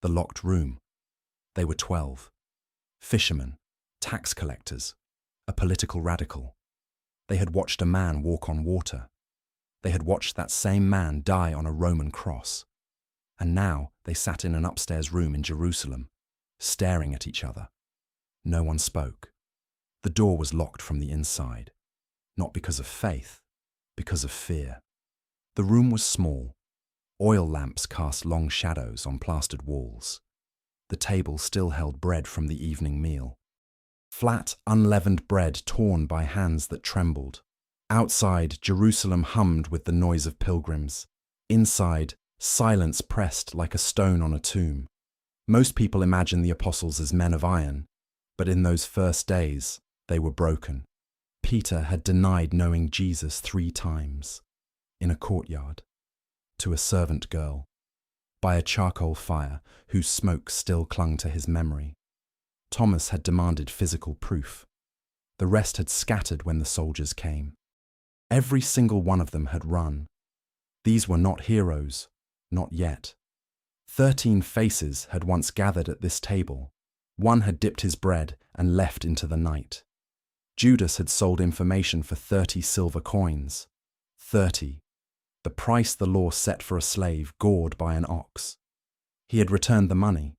the locked room. They were 12. Fishermen, tax collectors, a political radical. They had watched a man walk on water. They had watched that same man die on a Roman cross. And now they sat in an upstairs room in Jerusalem, staring at each other. No one spoke. The door was locked from the inside, not because of faith, because of fear. The room was small. Oil lamps cast long shadows on plastered walls. The table still held bread from the evening meal. Flat, unleavened bread torn by hands that trembled. Outside, Jerusalem hummed with the noise of pilgrims. Inside, silence pressed like a stone on a tomb. Most people imagine the apostles as men of iron, but in those first days, they were broken. Peter had denied knowing Jesus 3 times. In a courtyard, to a servant girl, by a charcoal fire whose smoke still clung to his memory. Thomas had demanded physical proof. The rest had scattered when the soldiers came. Every single one of them had run. These were not heroes, not yet. 13 faces had once gathered at this table. One had dipped his bread and left into the night. Judas had sold information for 30 silver coins. 30. The price the law set for a slave gored by an ox. He had returned the money,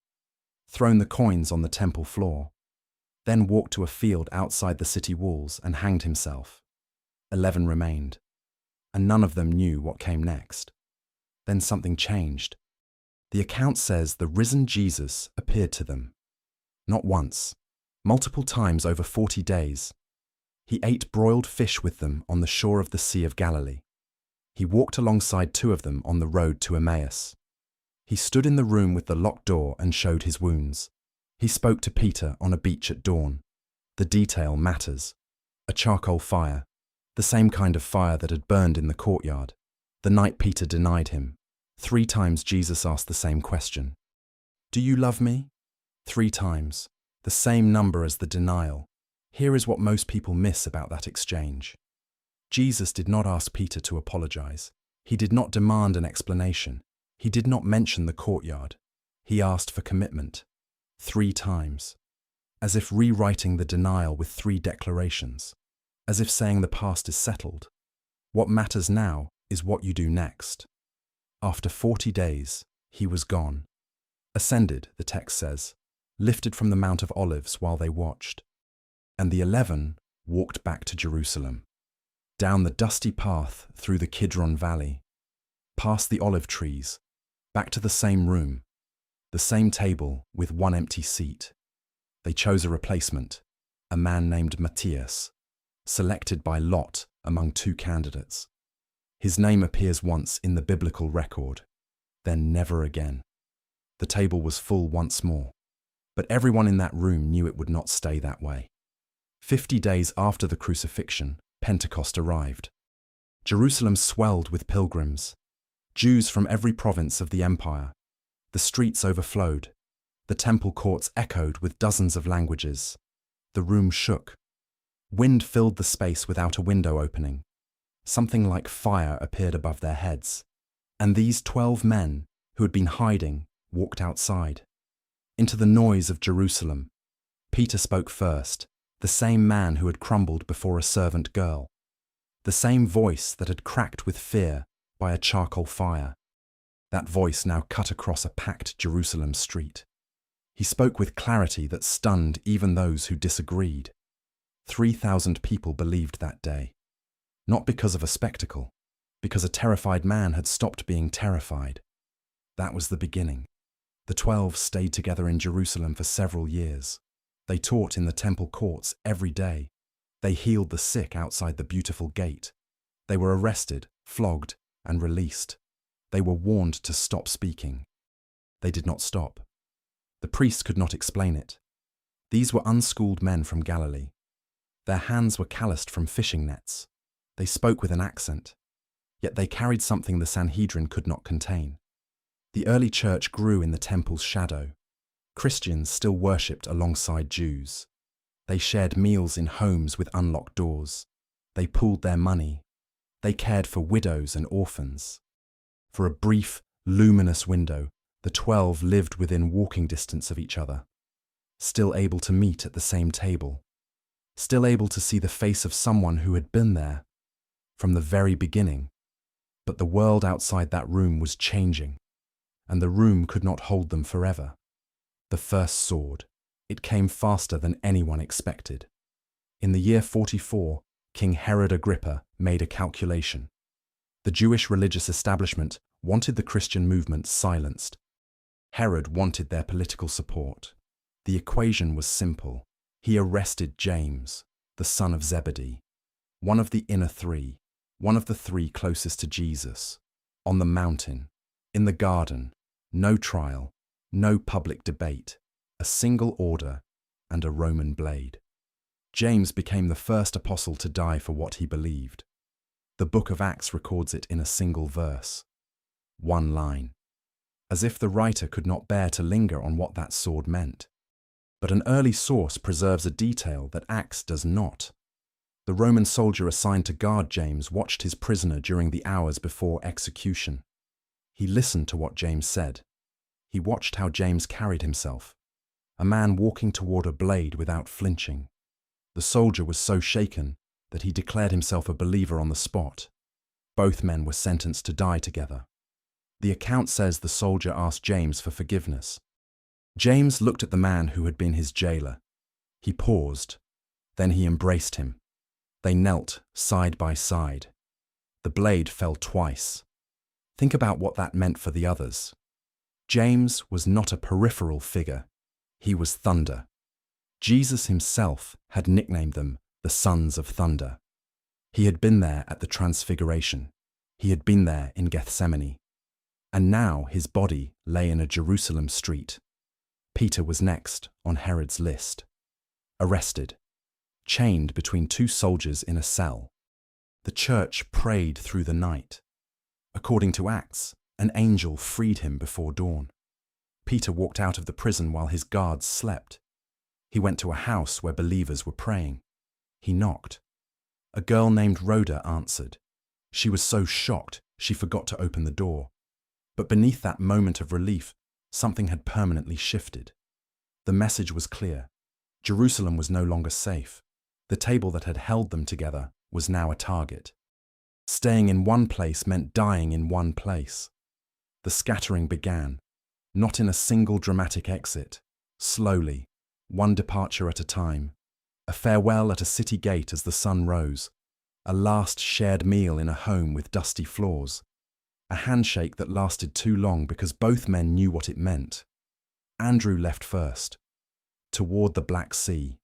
thrown the coins on the temple floor, then walked to a field outside the city walls and hanged himself. 11 remained, and none of them knew what came next. Then something changed. The account says the risen Jesus appeared to them. Not once, multiple times over 40 days. He ate broiled fish with them on the shore of the Sea of Galilee. He walked alongside 2 of them on the road to Emmaus. He stood in the room with the locked door and showed his wounds. He spoke to Peter on a beach at dawn. The detail matters. A charcoal fire, the same kind of fire that had burned in the courtyard. The night Peter denied him. 3 times Jesus asked the same question. Do you love me? 3 times. The same number as the denial. Here is what most people miss about that exchange. Jesus did not ask Peter to apologize. He did not demand an explanation. He did not mention the courtyard. He asked for commitment. 3 times. As if rewriting the denial with 3 declarations. As if saying the past is settled. What matters now is what you do next. After 40 days, he was gone. Ascended, the text says, lifted from the Mount of Olives while they watched. And the 11 walked back to Jerusalem. Down the dusty path through the Kidron Valley, past the olive trees, back to the same room, the same table with 1 empty seat. They chose a replacement, a man named Matthias, selected by lot among 2 candidates. His name appears once in the biblical record, then never again. The table was full once more, but everyone in that room knew it would not stay that way. 50 days after the crucifixion, Pentecost arrived. Jerusalem swelled with pilgrims, Jews from every province of the empire. The streets overflowed. The temple courts echoed with dozens of languages. The room shook. Wind filled the space without a window opening. Something like fire appeared above their heads. And these 12 men, who had been hiding, walked outside. Into the noise of Jerusalem. Peter spoke first. The same man who had crumbled before a servant girl. The same voice that had cracked with fear by a charcoal fire. That voice now cut across a packed Jerusalem street. He spoke with clarity that stunned even those who disagreed. 3,000 people believed that day. Not because of a spectacle, because a terrified man had stopped being terrified. That was the beginning. The 12 stayed together in Jerusalem for several years. They taught in the temple courts every day. They healed the sick outside the beautiful gate. They were arrested, flogged, and released. They were warned to stop speaking. They did not stop. The priests could not explain it. These were unschooled men from Galilee. Their hands were calloused from fishing nets. They spoke with an accent. Yet they carried something the Sanhedrin could not contain. The early church grew in the temple's shadow. Christians still worshipped alongside Jews. They shared meals in homes with unlocked doors. They pooled their money. They cared for widows and orphans. For a brief, luminous window, The 12 lived within walking distance of each other, still able to meet at the same table, still able to see the face of someone who had been there from the very beginning. But the world outside that room was changing, and the room could not hold them forever. The first sword. It came faster than anyone expected. In the year 44, King Herod Agrippa made a calculation. The Jewish religious establishment wanted the Christian movement silenced. Herod wanted their political support. The equation was simple. He arrested James, the son of Zebedee, one of the inner three, one of the three closest to Jesus, on the mountain, in the garden, no trial, no public debate, a single order and a Roman blade. James became the first apostle to die for what he believed. The book of Acts records it in a single verse, one line, as if the writer could not bear to linger on what that sword meant. But an early source preserves a detail that Acts does not. The Roman soldier assigned to guard James watched his prisoner during the hours before execution. He listened to what James said. He watched how James carried himself, a man walking toward a blade without flinching. The soldier was so shaken that he declared himself a believer on the spot. Both men were sentenced to die together. The account says the soldier asked James for forgiveness. James looked at the man who had been his jailer. He paused. Then he embraced him. They knelt side by side. The blade fell twice. Think about what that meant for the others. James was not a peripheral figure. He was thunder. Jesus himself had nicknamed them the Sons of Thunder. He had been there at the Transfiguration. He had been there in Gethsemane. And now his body lay in a Jerusalem street. Peter was next on Herod's list. Arrested, chained between two soldiers in a cell. The church prayed through the night. According to Acts, an angel freed him before dawn. Peter walked out of the prison while his guards slept. He went to a house where believers were praying. He knocked. A girl named Rhoda answered. She was so shocked she forgot to open the door. But beneath that moment of relief, something had permanently shifted. The message was clear. Jerusalem was no longer safe. The table that had held them together was now a target. Staying in one place meant dying in one place. The scattering began, not in a single dramatic exit, slowly, one departure at a time, a farewell at a city gate as the sun rose, a last shared meal in a home with dusty floors, a handshake that lasted too long because both men knew what it meant. Andrew left first, toward the Black Sea,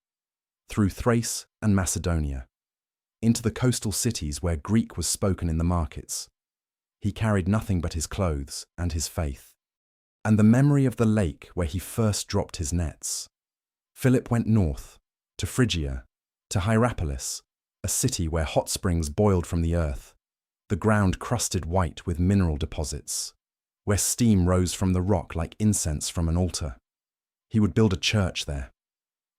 through Thrace and Macedonia, into the coastal cities where Greek was spoken in the markets. He carried nothing but his clothes and his faith, and the memory of the lake where he first dropped his nets. Philip went north, to Phrygia, to Hierapolis, a city where hot springs boiled from the earth, the ground crusted white with mineral deposits, where steam rose from the rock like incense from an altar. He would build a church there.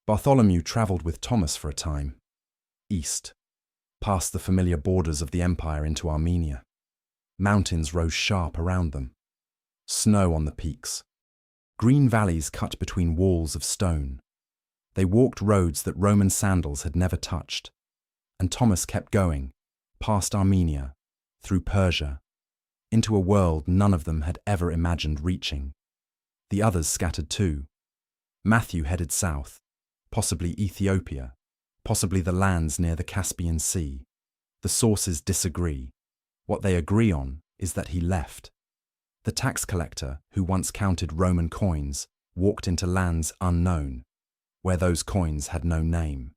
Bartholomew travelled with Thomas for a time, east, past the familiar borders of the empire into Armenia. Mountains rose sharp around them, snow on the peaks, green valleys cut between walls of stone. They walked roads that Roman sandals had never touched, and Thomas kept going, past Armenia, through Persia, into a world none of them had ever imagined reaching. The others scattered too. Matthew headed south, possibly Ethiopia, possibly the lands near the Caspian Sea. The sources disagree. What they agree on is that he left. The tax collector who once counted Roman coins walked into lands unknown, where those coins had no name.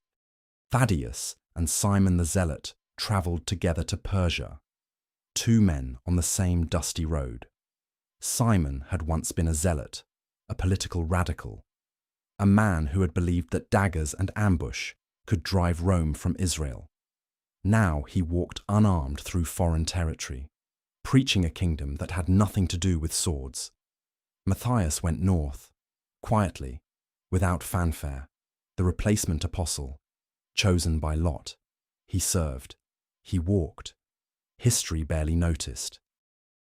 Thaddeus and Simon the Zealot travelled together to Persia, two men on the same dusty road. Simon had once been a zealot, a political radical, a man who had believed that daggers and ambush could drive Rome from Israel. Now he walked unarmed through foreign territory, preaching a kingdom that had nothing to do with swords. Matthias went north, quietly, without fanfare, the replacement apostle, chosen by lot. He served. He walked. History barely noticed.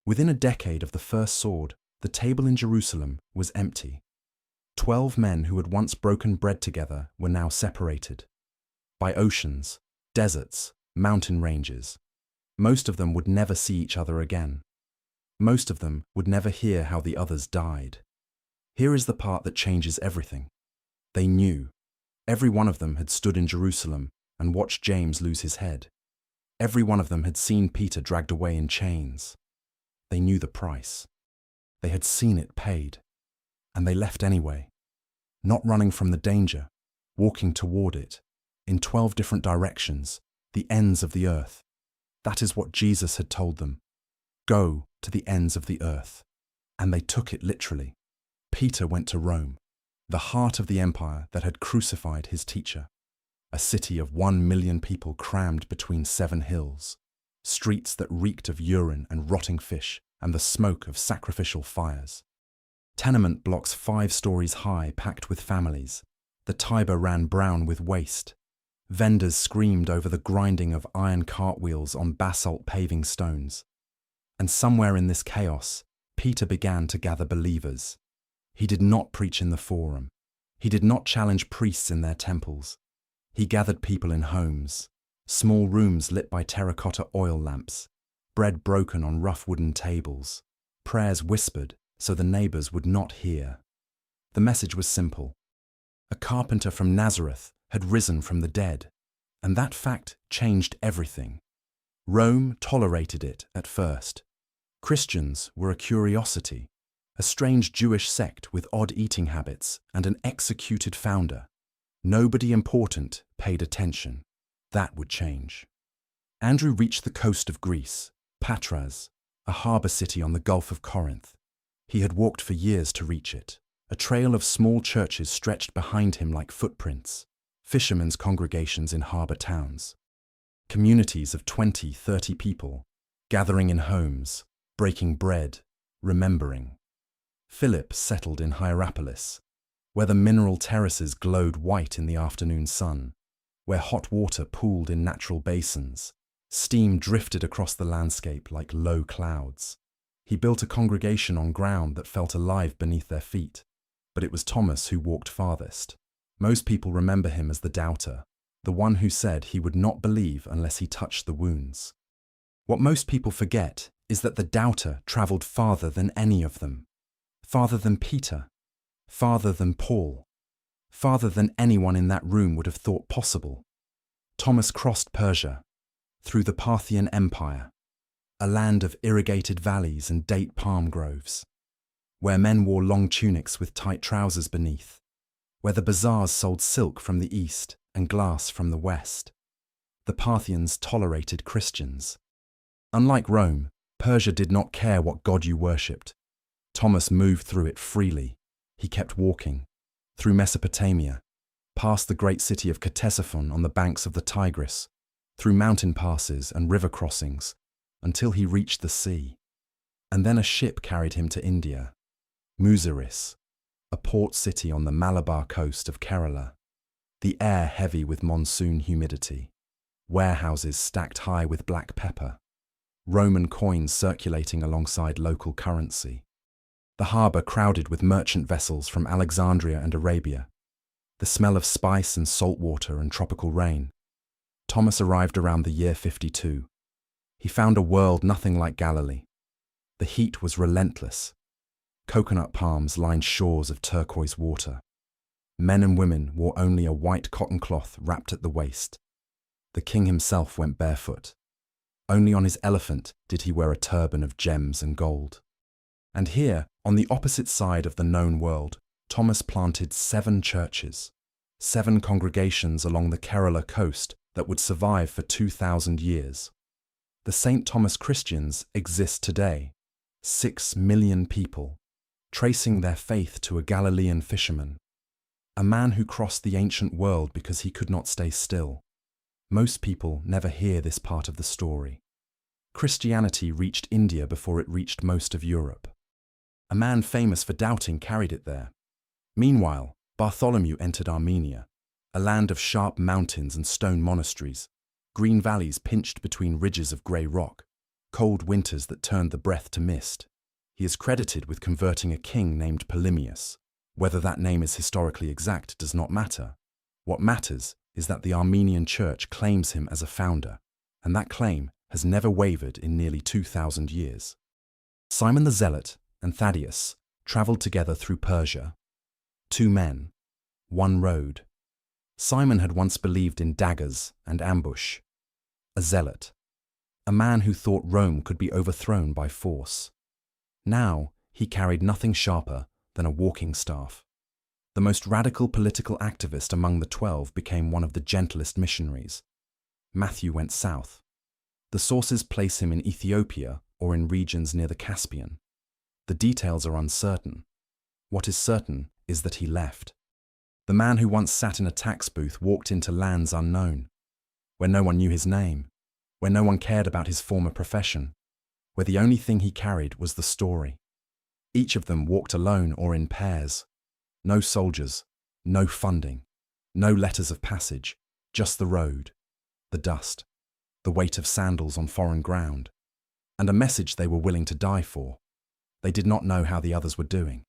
Within a decade of the first sword, The table in Jerusalem was empty. 12 men who had once broken bread together were now separated. By oceans, deserts, mountain ranges. Most of them would never see each other again. Most of them would never hear how the others died. Here is the part that changes everything. They knew. Every one of them had stood in Jerusalem and watched James lose his head. Every one of them had seen Peter dragged away in chains. They knew the price. They had seen it paid. And they left anyway. Not running from the danger, walking toward it, in 12 different directions, the ends of the earth. That is what Jesus had told them. Go to the ends of the earth. And they took it literally. Peter went to Rome, the heart of the empire that had crucified his teacher. A city of 1 million people crammed between 7 hills, streets that reeked of urine and rotting fish and the smoke of sacrificial fires. Tenement blocks 5 stories high packed with families. The Tiber ran brown with waste. Vendors screamed over the grinding of iron cartwheels on basalt paving stones. And somewhere in this chaos, Peter began to gather believers. He did not preach in the forum. He did not challenge priests in their temples. He gathered people in homes, small rooms lit by terracotta oil lamps, bread broken on rough wooden tables, prayers whispered so the neighbors would not hear. The message was simple. A carpenter from Nazareth had risen from the dead, and that fact changed everything. Rome tolerated it at first. Christians were a curiosity, a strange Jewish sect with odd eating habits and an executed founder. Nobody important paid attention. That would change. Andrew reached the coast of Greece, Patras, a harbour city on the Gulf of Corinth. He had walked for years to reach it. A trail of small churches stretched behind him like footprints, fishermen's congregations in harbour towns. Communities of 20, 30 people, gathering in homes, breaking bread, remembering. Philip settled in Hierapolis, where the mineral terraces glowed white in the afternoon sun, where hot water pooled in natural basins, steam drifted across the landscape like low clouds. He built a congregation on ground that felt alive beneath their feet, but it was Thomas who walked farthest. Most people remember him as the doubter, the one who said he would not believe unless he touched the wounds. What most people forget is that the doubter travelled farther than any of them, farther than Peter, farther than Paul, farther than anyone in that room would have thought possible. Thomas crossed Persia, through the Parthian Empire, a land of irrigated valleys and date palm groves, where men wore long tunics with tight trousers beneath, where the bazaars sold silk from the east and glass from the west. The Parthians tolerated Christians. Unlike Rome, Persia did not care what god you worshipped. Thomas moved through it freely. He kept walking, through Mesopotamia, past the great city of Ctesiphon on the banks of the Tigris, through mountain passes and river crossings, until he reached the sea. And then a ship carried him to India, Muziris, a port city on the Malabar coast of Kerala, the air heavy with monsoon humidity, warehouses stacked high with black pepper, Roman coins circulating alongside local currency, the harbour crowded with merchant vessels from Alexandria and Arabia, the smell of spice and salt water and tropical rain. Thomas arrived around the year 52. He found a world nothing like Galilee. The heat was relentless. Coconut palms lined shores of turquoise water. Men and women wore only a white cotton cloth wrapped at the waist. The king himself went barefoot. Only on his elephant did he wear a turban of gems and gold. And here, on the opposite side of the known world, Thomas planted 7 churches, 7 congregations along the Kerala coast that would survive for 2,000 years. The St. Thomas Christians exist today, 6 million people, tracing their faith to a Galilean fisherman, a man who crossed the ancient world because he could not stay still. Most people never hear this part of the story. Christianity reached India before it reached most of Europe. A man famous for doubting carried it there. Meanwhile, Bartholomew entered Armenia, a land of sharp mountains and stone monasteries, green valleys pinched between ridges of grey rock, cold winters that turned the breath to mist. He is credited with converting a king named Polemius. Whether that name is historically exact does not matter. What matters is that the Armenian Church claims him as a founder, and that claim has never wavered in nearly 2,000 years. Simon the Zealot and Thaddeus travelled together through Persia. Two men, one road. Simon had once believed in daggers and ambush. A zealot, a man who thought Rome could be overthrown by force. Now he carried nothing sharper than a walking staff. The most radical political activist among the 12 became one of the gentlest missionaries. Matthew went south. The sources place him in Ethiopia or in regions near the Caspian. The details are uncertain. What is certain is that he left. The man who once sat in a tax booth walked into lands unknown, where no one knew his name, where no one cared about his former profession, where the only thing he carried was the story. Each of them walked alone or in pairs. No soldiers, no funding, no letters of passage, just the road, the dust, the weight of sandals on foreign ground, and a message they were willing to die for. They did not know how the others were doing.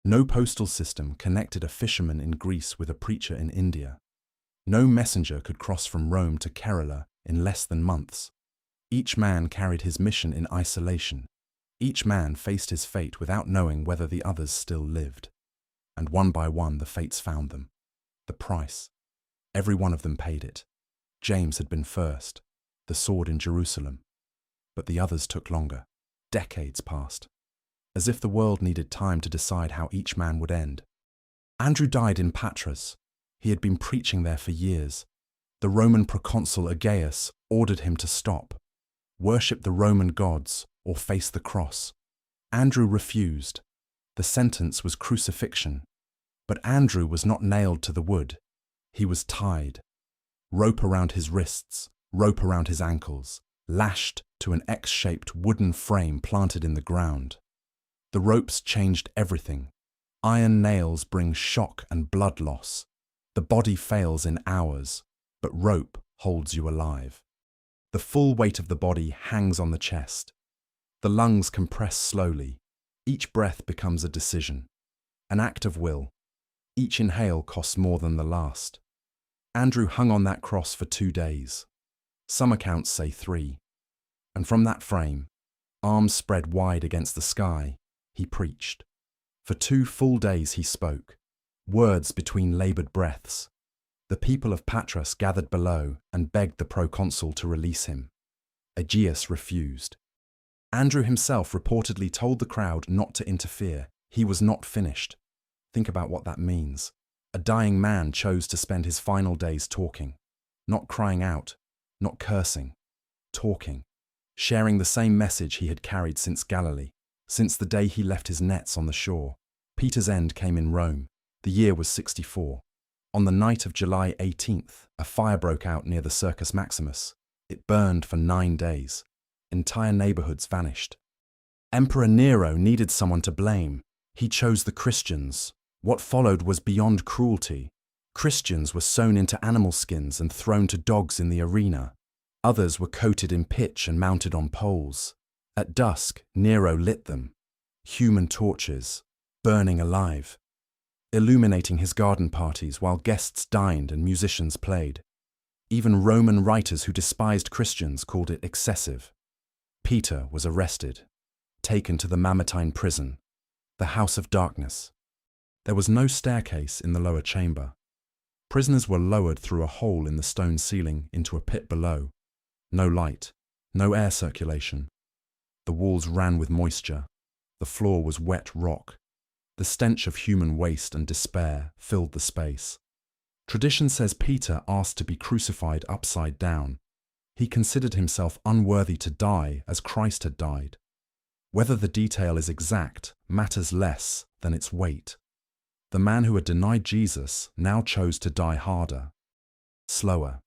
No postal system connected a fisherman in Greece with a preacher in India. No messenger could cross from Rome to Kerala in less than months. Each man carried his mission in isolation. Each man faced his fate without knowing whether the others still lived. And one by one the fates found them. The price. Every one of them paid it. James had been first, the sword in Jerusalem. But the others took longer. Decades passed. As if the world needed time to decide how each man would end. Andrew died in Patras. He had been preaching there for years. The Roman proconsul Aegeus ordered him to stop, worship the Roman gods, or face the cross. Andrew refused. The sentence was crucifixion. But Andrew was not nailed to the wood. He was tied. Rope around his wrists, rope around his ankles, lashed to an X-shaped wooden frame planted in the ground. The ropes changed everything. Iron nails bring shock and blood loss. The body fails in hours, but rope holds you alive. The full weight of the body hangs on the chest. The lungs compress slowly. Each breath becomes a decision, an act of will. Each inhale costs more than the last. Andrew hung on that cross for 2 days. Some accounts say 3. And from that frame, arms spread wide against the sky, he preached. For 2 full days he spoke, words between laboured breaths. The people of Patras gathered below and begged the proconsul to release him. Aegeus refused. Andrew himself reportedly told the crowd not to interfere. He was not finished. Think about what that means. A dying man chose to spend his final days talking, not crying out, not cursing, talking, sharing the same message he had carried since Galilee. Since the day he left his nets on the shore. Peter's end came in Rome. The year was 64. On the night of July 18th, a fire broke out near the Circus Maximus. It burned for 9 days. Entire neighborhoods vanished. Emperor Nero needed someone to blame. He chose the Christians. What followed was beyond cruelty. Christians were sewn into animal skins and thrown to dogs in the arena. Others were coated in pitch and mounted on poles. At dusk, Nero lit them, human torches, burning alive, illuminating his garden parties while guests dined and musicians played. Even Roman writers who despised Christians called it excessive. Peter was arrested, taken to the Mamertine prison, the house of darkness. There was no staircase in the lower chamber. Prisoners were lowered through a hole in the stone ceiling into a pit below. No light, no air circulation. The walls ran with moisture. The floor was wet rock. The stench of human waste and despair filled the space. Tradition says Peter asked to be crucified upside down. He considered himself unworthy to die as Christ had died. Whether the detail is exact matters less than its weight. The man who had denied Jesus now chose to die harder, slower,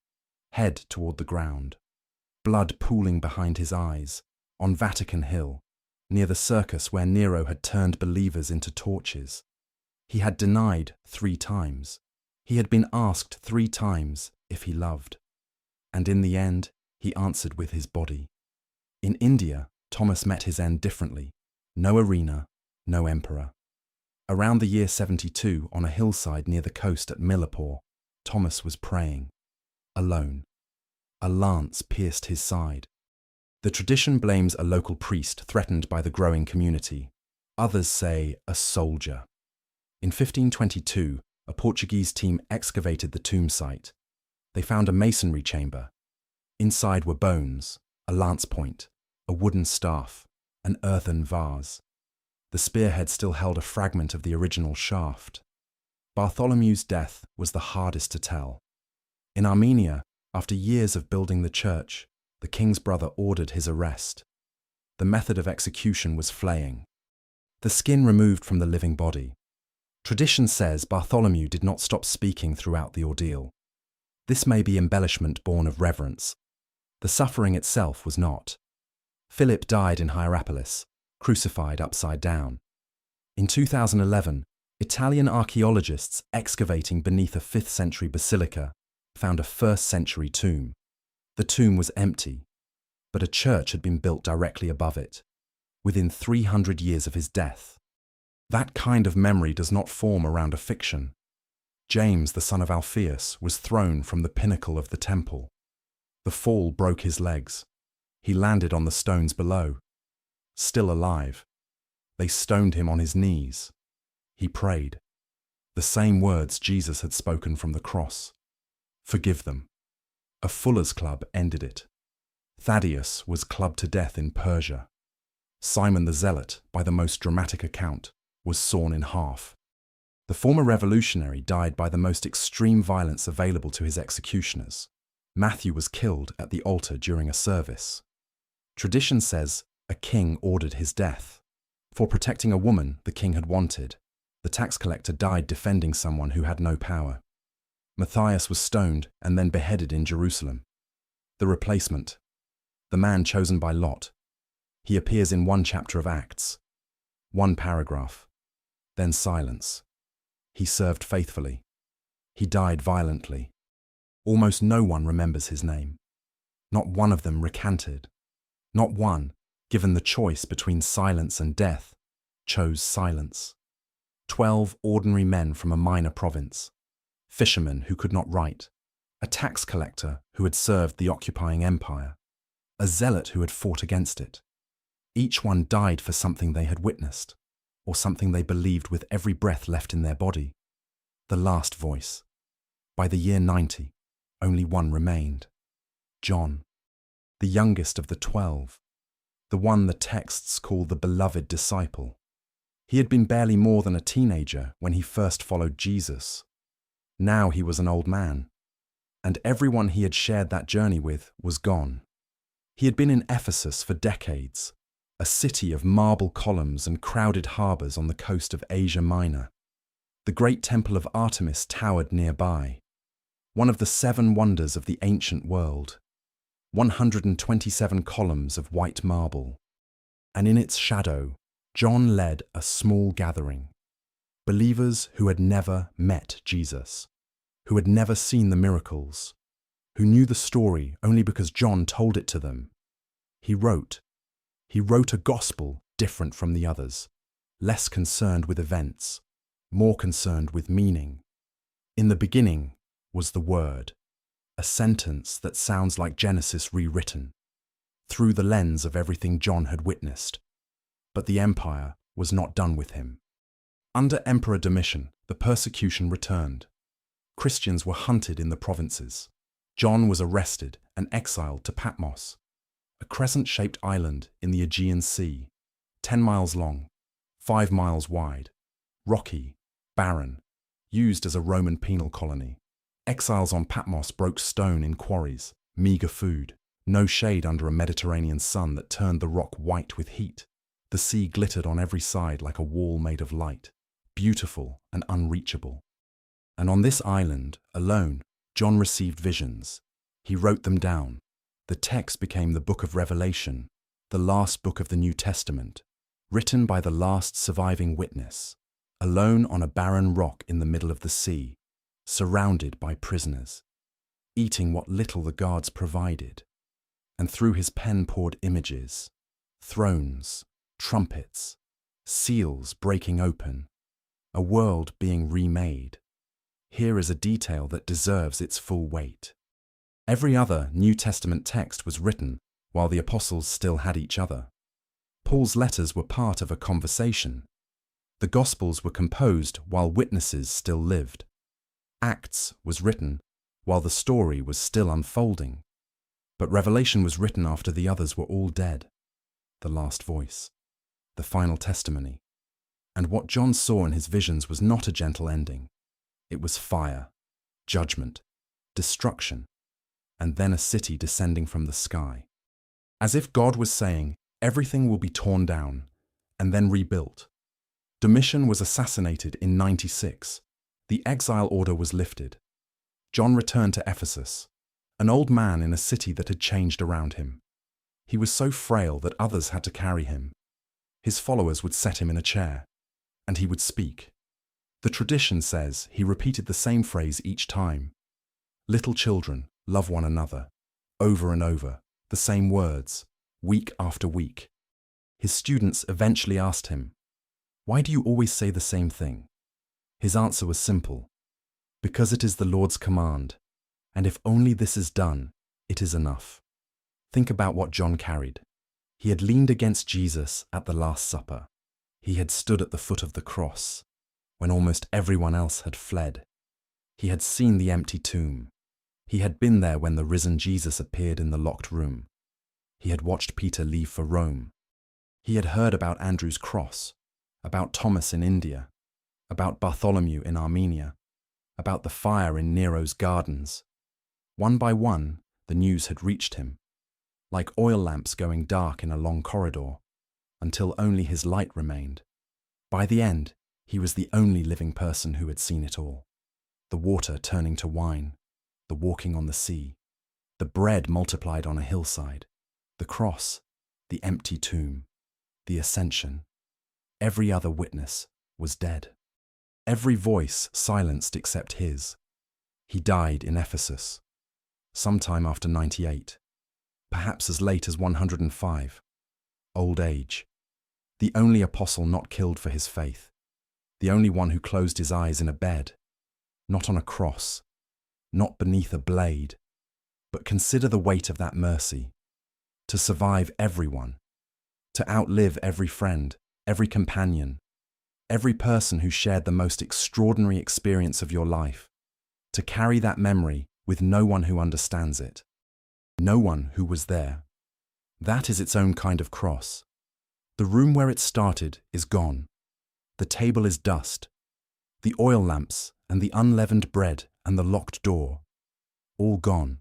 head toward the ground, blood pooling behind his eyes, on Vatican Hill, near the circus where Nero had turned believers into torches. He had denied 3 times. He had been asked 3 times if he loved. And in the end, he answered with his body. In India, Thomas met his end differently. No arena, no emperor. Around the year 72, on a hillside near the coast at Millipore, Thomas was praying, alone. A lance pierced his side. The tradition blames a local priest threatened by the growing community. Others say a soldier. In 1522, a Portuguese team excavated the tomb site. They found a masonry chamber. Inside were bones, a lance point, a wooden staff, an earthen vase. The spearhead still held a fragment of the original shaft. Bartholomew's death was the hardest to tell. In Armenia, after years of building the church, the king's brother ordered his arrest. The method of execution was flaying. The skin removed from the living body. Tradition says Bartholomew did not stop speaking throughout the ordeal. This may be embellishment born of reverence. The suffering itself was not. Philip died in Hierapolis, crucified upside down. In 2011, Italian archaeologists excavating beneath a 5th century basilica found a 1st century tomb. The tomb was empty, but a church had been built directly above it, within 300 years of his death. That kind of memory does not form around a fiction. James, the son of Alphaeus, was thrown from the pinnacle of the temple. The fall broke his legs. He landed on the stones below. Still alive, they stoned him on his knees. He prayed. The same words Jesus had spoken from the cross. Forgive them. A fuller's club ended it. Thaddeus was clubbed to death in Persia. Simon the Zealot, by the most dramatic account, was sawn in half. The former revolutionary died by the most extreme violence available to his executioners. Matthew was killed at the altar during a service. Tradition says a king ordered his death. For protecting a woman the king had wanted, the tax collector died defending someone who had no power. Matthias was stoned and then beheaded in Jerusalem. The replacement, the man chosen by Lot. He appears in one chapter of Acts. One paragraph. Then silence. He served faithfully. He died violently. Almost no one remembers his name. Not one of them recanted. Not one, given the choice between silence and death, chose silence. 12 ordinary men from a minor province. Fishermen who could not write. A tax collector who had served the occupying empire. A zealot who had fought against it. Each one died for something they had witnessed, or something they believed with every breath left in their body. The last voice. By the year 90, only one remained. John, the youngest of the 12, the one the texts call the beloved disciple. He had been barely more than a teenager when he first followed Jesus. Now he was an old man, and everyone he had shared that journey with was gone. He had been in Ephesus for decades, a city of marble columns and crowded harbours on the coast of Asia Minor. The great temple of Artemis towered nearby, one of the 7 wonders of the ancient world, 127 columns of white marble. And in its shadow, John led a small gathering, believers who had never met Jesus, who had never seen the miracles, who knew the story only because John told it to them. He wrote a gospel different from the others, less concerned with events, more concerned with meaning. In the beginning was the Word, a sentence that sounds like Genesis rewritten, through the lens of everything John had witnessed. But the empire was not done with him. Under Emperor Domitian, the persecution returned. Christians were hunted in the provinces. John was arrested and exiled to Patmos, a crescent-shaped island in the Aegean Sea, 10 miles long, 5 miles wide, rocky, barren, used as a Roman penal colony. Exiles on Patmos broke stone in quarries, meagre food, no shade under a Mediterranean sun that turned the rock white with heat. The sea glittered on every side like a wall made of light, beautiful and unreachable. And on this island, alone, John received visions. He wrote them down. The text became the book of Revelation, the last book of the New Testament, written by the last surviving witness, alone on a barren rock in the middle of the sea, surrounded by prisoners, eating what little the guards provided. And through his pen poured images, thrones, trumpets, seals breaking open, a world being remade. Here is a detail that deserves its full weight. Every other New Testament text was written while the apostles still had each other. Paul's letters were part of a conversation. The Gospels were composed while witnesses still lived. Acts was written while the story was still unfolding. But Revelation was written after the others were all dead. The last voice, the final testimony. And what John saw in his visions was not a gentle ending. It was fire, judgment, destruction, and then a city descending from the sky. As if God was saying, everything will be torn down and then rebuilt. Domitian was assassinated in 96. The exile order was lifted. John returned to Ephesus, an old man in a city that had changed around him. He was so frail that others had to carry him. His followers would set him in a chair, and he would speak. The tradition says he repeated the same phrase each time. Little children, love one another, over and over, the same words, week after week. His students eventually asked him, "Why do you always say the same thing?" His answer was simple. Because it is the Lord's command, and if only this is done, it is enough. Think about what John carried. He had leaned against Jesus at the Last Supper. He had stood at the foot of the cross, when almost everyone else had fled. He had seen the empty tomb. He had been there when the risen Jesus appeared in the locked room. He had watched Peter leave for Rome. He had heard about Andrew's cross, about Thomas in India, about Bartholomew in Armenia, about the fire in Nero's gardens. One by one, the news had reached him, like oil lamps going dark in a long corridor, until only his light remained. By the end, he was the only living person who had seen it all. The water turning to wine, the walking on the sea, the bread multiplied on a hillside, the cross, the empty tomb, the ascension. Every other witness was dead. Every voice silenced except his. He died in Ephesus, sometime after 98, perhaps as late as 105. Old age. The only apostle not killed for his faith. The only one who closed his eyes in a bed, not on a cross, not beneath a blade. But consider the weight of that mercy. To survive everyone, to outlive every friend, every companion, every person who shared the most extraordinary experience of your life, to carry that memory with no one who understands it, no one who was there. That is its own kind of cross. The room where it started is gone. The table is dust. The oil lamps and the unleavened bread and the locked door, all gone.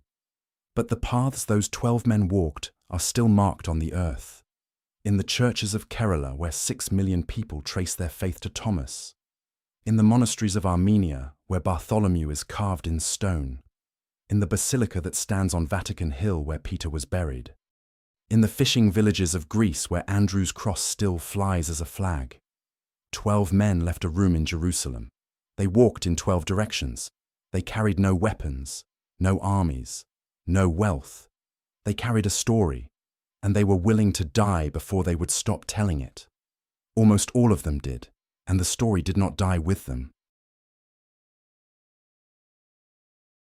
But the paths those 12 men walked are still marked on the earth. In the churches of Kerala, where 6 million people trace their faith to Thomas. In the monasteries of Armenia, where Bartholomew is carved in stone. In the basilica that stands on Vatican Hill, where Peter was buried. In the fishing villages of Greece, where Andrew's cross still flies as a flag. 12 men left a room in Jerusalem. They walked in 12 directions. They carried no weapons, no armies, no wealth. They carried a story, and they were willing to die before they would stop telling it. Almost all of them did, and the story did not die with them.